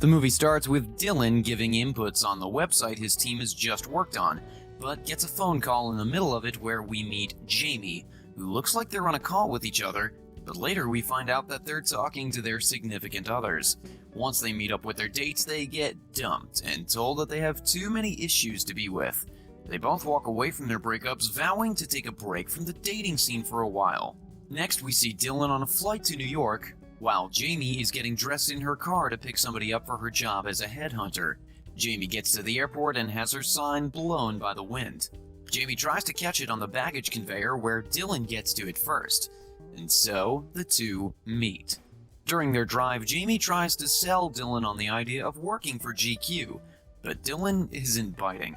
The movie starts with Dylan giving inputs on the website his team has just worked on, but gets a phone call in the middle of it where we meet Jamie, who looks like they're on a call with each other, but later we find out that they're talking to their significant others. Once they meet up with their dates, they get dumped and told that they have too many issues to be with. They both walk away from their breakups, vowing to take a break from the dating scene for a while. Next, we see Dylan on a flight to New York, while Jamie is getting dressed in her car to pick somebody up for her job as a headhunter. Jamie gets to the airport and has her sign blown by the wind. Jamie tries to catch it on the baggage conveyor where Dylan gets to it first, and so the two meet. During their drive, Jamie tries to sell Dylan on the idea of working for GQ, but Dylan isn't biting.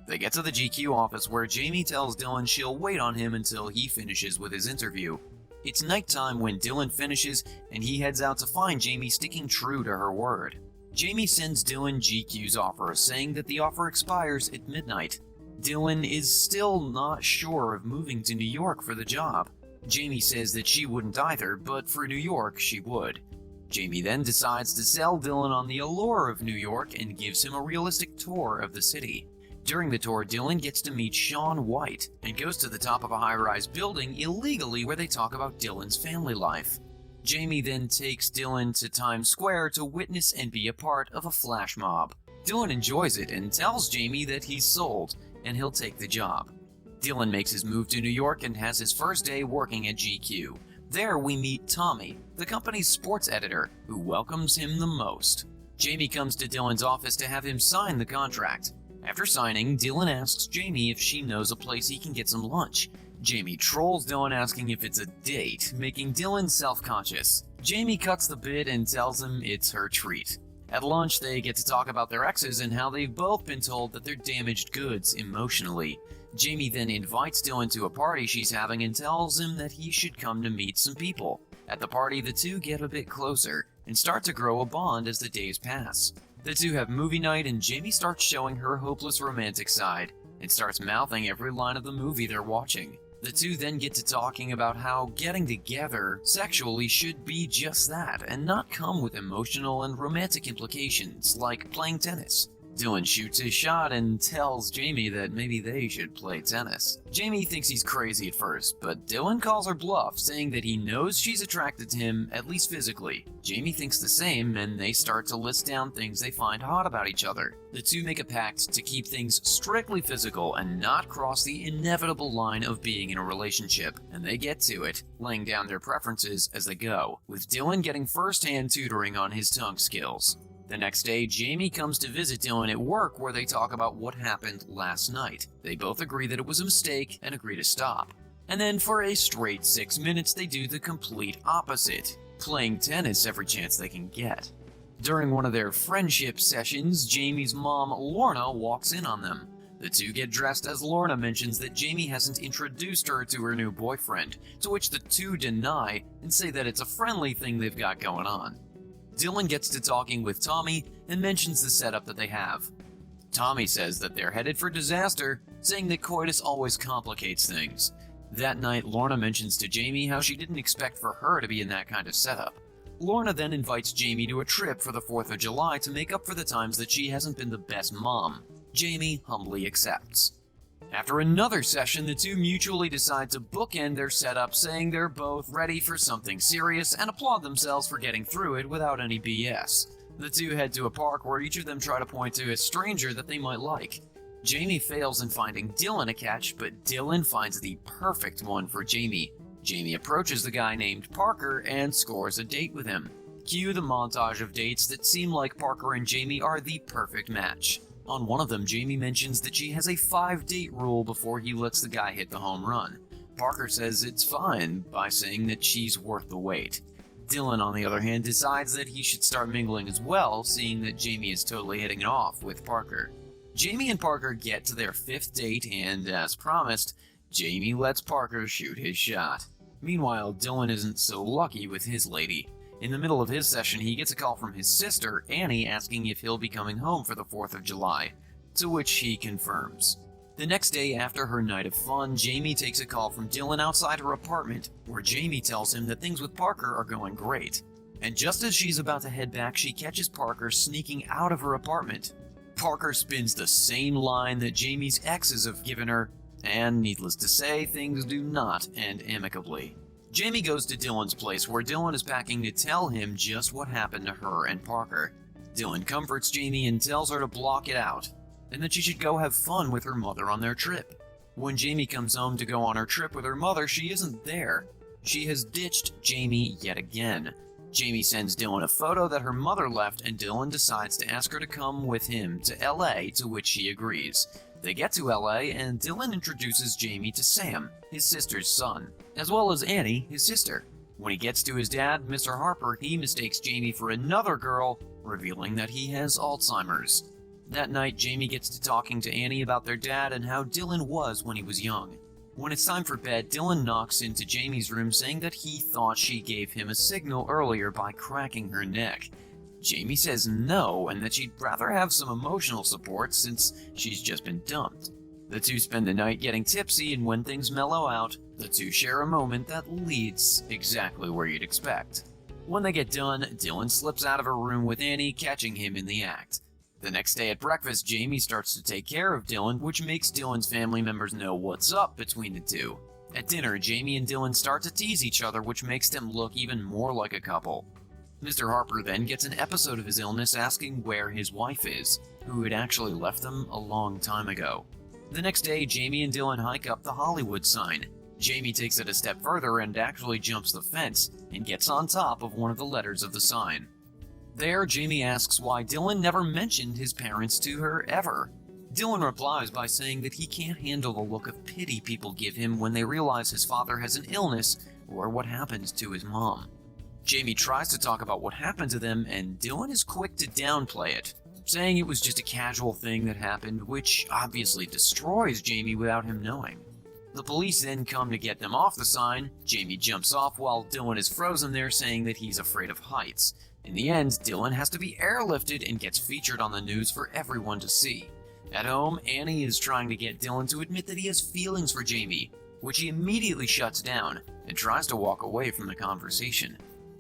They get to the GQ office where Jamie tells Dylan she'll wait on him until he finishes with his interview. It's nighttime when Dylan finishes, and he heads out to find Jamie sticking true to her word. Jamie sends Dylan GQ's offer, saying that the offer expires at midnight. Dylan is still not sure of moving to New York for the job. Jamie says that she wouldn't either, but for New York she would. Jamie then decides to sell Dylan on the allure of New York and gives him a realistic tour of the city. During the tour, Dylan gets to meet Shaun White and goes to the top of a high-rise building illegally where they talk about Dylan's family life. Jamie then takes Dylan to Times Square to witness and be a part of a flash mob. Dylan enjoys it and tells Jamie that he's sold and he'll take the job. Dylan makes his move to New York and has his first day working at GQ. There we meet Tommy, the company's sports editor, who welcomes him the most. Jamie comes to Dylan's office to have him sign the contract. After signing, Dylan asks Jamie if she knows a place he can get some lunch. Jamie trolls Dylan asking if it's a date, making Dylan self-conscious. Jamie cuts the bit and tells him it's her treat. At lunch, they get to talk about their exes and how they've both been told that they're damaged goods emotionally. Jamie then invites Dylan to a party she's having and tells him that he should come to meet some people. At the party, the two get a bit closer and start to grow a bond as the days pass. The two have movie night and Jamie starts showing her hopeless romantic side and starts mouthing every line of the movie they're watching. The two then get to talking about how getting together sexually should be just that and not come with emotional and romantic implications like playing tennis. Dylan shoots his shot and tells Jamie that maybe they should play tennis. Jamie thinks he's crazy at first, but Dylan calls her bluff, saying that he knows she's attracted to him, at least physically. Jamie thinks the same, and they start to list down things they find hot about each other. The two make a pact to keep things strictly physical and not cross the inevitable line of being in a relationship, and they get to it, laying down their preferences as they go, with Dylan getting first-hand tutoring on his tongue skills. The next day, Jamie comes to visit Dylan at work where they talk about what happened last night. They both agree that it was a mistake and agree to stop. And then for a straight 6 minutes, they do the complete opposite, playing tennis every chance they can get. During one of their friendship sessions, Jamie's mom, Lorna, walks in on them. The two get dressed as Lorna mentions that Jamie hasn't introduced her to her new boyfriend, to which the two deny and say that it's a friendly thing they've got going on. Dylan gets to talking with Tommy and mentions the setup that they have. Tommy says that they're headed for disaster, saying that coitus always complicates things. That night, Lorna mentions to Jamie how she didn't expect for her to be in that kind of setup. Lorna then invites Jamie to a trip for the 4th of July to make up for the times that she hasn't been the best mom. Jamie humbly accepts. After another session, the two mutually decide to bookend their setup, saying they're both ready for something serious and applaud themselves for getting through it without any BS. The two head to a park where each of them try to point to a stranger that they might like. Jamie fails in finding Dylan a catch, but Dylan finds the perfect one for Jamie. Jamie approaches the guy named Parker and scores a date with him. Cue the montage of dates that seem like Parker and Jamie are the perfect match. On one of them, Jamie mentions that she has a 5-date rule before he lets the guy hit the home run. Parker says it's fine by saying that she's worth the wait. Dylan, on the other hand, decides that he should start mingling as well, seeing that Jamie is totally hitting it off with Parker. Jamie and Parker get to their 5th date and, as promised, Jamie lets Parker shoot his shot. Meanwhile, Dylan isn't so lucky with his lady. In the middle of his session, he gets a call from his sister, Annie, asking if he'll be coming home for the 4th of July, to which he confirms. The next day, after her night of fun, Jamie takes a call from Dylan outside her apartment, where Jamie tells him that things with Parker are going great. And just as she's about to head back, she catches Parker sneaking out of her apartment. Parker spins the same line that Jamie's exes have given her, and needless to say, things do not end amicably. Jamie goes to Dylan's place where Dylan is packing to tell him just what happened to her and Parker. Dylan comforts Jamie and tells her to block it out, and that she should go have fun with her mother on their trip. When Jamie comes home to go on her trip with her mother, she isn't there. She has ditched Jamie yet again. Jamie sends Dylan a photo that her mother left, and Dylan decides to ask her to come with him to LA, to which she agrees. They get to LA, and Dylan introduces Jamie to Sam, his sister's son, as well as Annie, his sister. When he gets to his dad, Mr. Harper, he mistakes Jamie for another girl, revealing that he has Alzheimer's. That night, Jamie gets to talking to Annie about their dad and how Dylan was when he was young. When it's time for bed, Dylan knocks into Jamie's room saying that he thought she gave him a signal earlier by cracking her neck. Jamie says no, and that she'd rather have some emotional support since she's just been dumped. The two spend the night getting tipsy, and when things mellow out, the two share a moment that leads exactly where you'd expect. When they get done, Dylan slips out of her room with Annie, catching him in the act. The next day at breakfast, Jamie starts to take care of Dylan, which makes Dylan's family members know what's up between the two. At dinner, Jamie and Dylan start to tease each other, which makes them look even more like a couple. Mr. Harper then gets an episode of his illness asking where his wife is, who had actually left them a long time ago. The next day, Jamie and Dylan hike up the Hollywood sign. Jamie takes it a step further and actually jumps the fence and gets on top of one of the letters of the sign. There, Jamie asks why Dylan never mentioned his parents to her ever. Dylan replies by saying that he can't handle the look of pity people give him when they realize his father has an illness or what happened to his mom. Jamie tries to talk about what happened to them, and Dylan is quick to downplay it, saying it was just a casual thing that happened, which obviously destroys Jamie without him knowing. The police then come to get them off the sign. Jamie jumps off while Dylan is frozen there, saying that he's afraid of heights. In the end, Dylan has to be airlifted and gets featured on the news for everyone to see. At home, Annie is trying to get Dylan to admit that he has feelings for Jamie, which he immediately shuts down and tries to walk away from the conversation.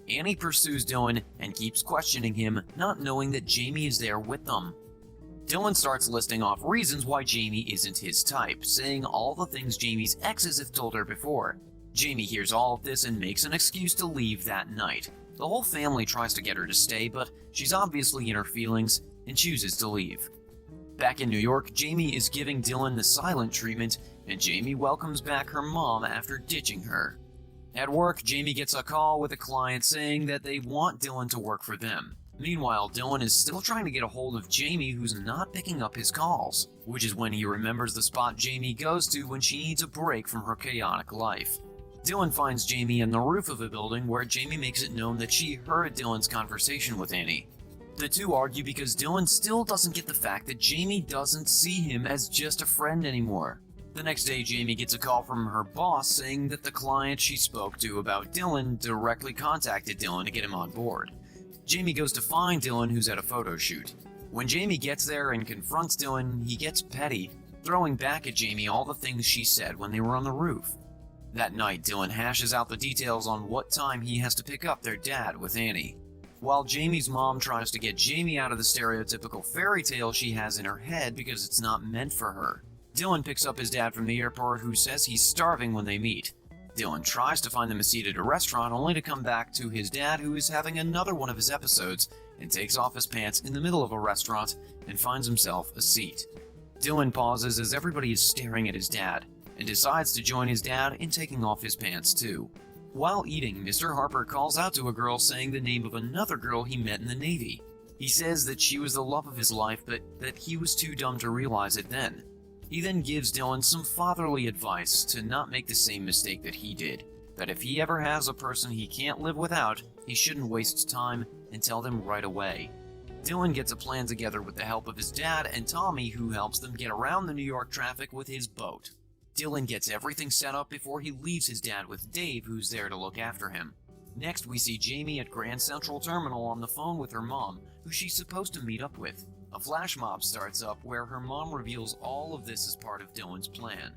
Annie pursues Dylan and keeps questioning him, not knowing that Jamie is there with them. Dylan starts listing off reasons why Jamie isn't his type, saying all the things Jamie's exes have told her before. Jamie hears all of this and makes an excuse to leave that night. The whole family tries to get her to stay, but she's obviously in her feelings and chooses to leave. Back in New York, Jamie is giving Dylan the silent treatment, and Jamie welcomes back her mom after ditching her. At work, Jamie gets a call with a client saying that they want Dylan to work for them. Meanwhile, Dylan is still trying to get a hold of Jamie, who's not picking up his calls, which is when he remembers the spot Jamie goes to when she needs a break from her chaotic life. Dylan finds Jamie on the roof of a building where Jamie makes it known that she heard Dylan's conversation with Annie. The two argue because Dylan still doesn't get the fact that Jamie doesn't see him as just a friend anymore. The next day, Jamie gets a call from her boss saying that the client she spoke to about Dylan directly contacted Dylan to get him on board. Jamie goes to find Dylan, who's at a photo shoot. When Jamie gets there and confronts Dylan, he gets petty, throwing back at Jamie all the things she said when they were on the roof. That night, Dylan hashes out the details on what time he has to pick up their dad with Annie. While Jamie's mom tries to get Jamie out of the stereotypical fairy tale she has in her head because it's not meant for her. Dylan picks up his dad from the airport, who says he's starving when they meet. Dylan tries to find them a seat at a restaurant, only to come back to his dad, who is having another one of his episodes, and takes off his pants in the middle of a restaurant and finds himself a seat. Dylan pauses as everybody is staring at his dad, and decides to join his dad in taking off his pants too. While eating, Mr. Harper calls out to a girl saying the name of another girl he met in the Navy. He says that she was the love of his life, but that he was too dumb to realize it then. He then gives Dylan some fatherly advice to not make the same mistake that he did, that if he ever has a person he can't live without, he shouldn't waste time and tell them right away. Dylan gets a plan together with the help of his dad and Tommy, who helps them get around the New York traffic with his boat. Dylan gets everything set up before he leaves his dad with Dave, who's there to look after him. Next, we see Jamie at Grand Central Terminal on the phone with her mom, who she's supposed to meet up with. A flash mob starts up where her mom reveals all of this as part of Dylan's plan.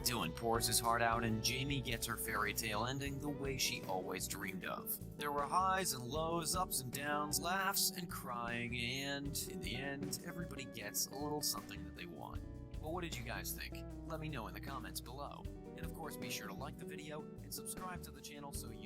Dylan pours his heart out and Jamie gets her fairy tale ending the way she always dreamed of. There were highs and lows, ups and downs, laughs and crying, and in the end, everybody gets a little something that they want. Well, what did you guys think? Let me know in the comments below. And of course, be sure to like the video and subscribe to the channel so you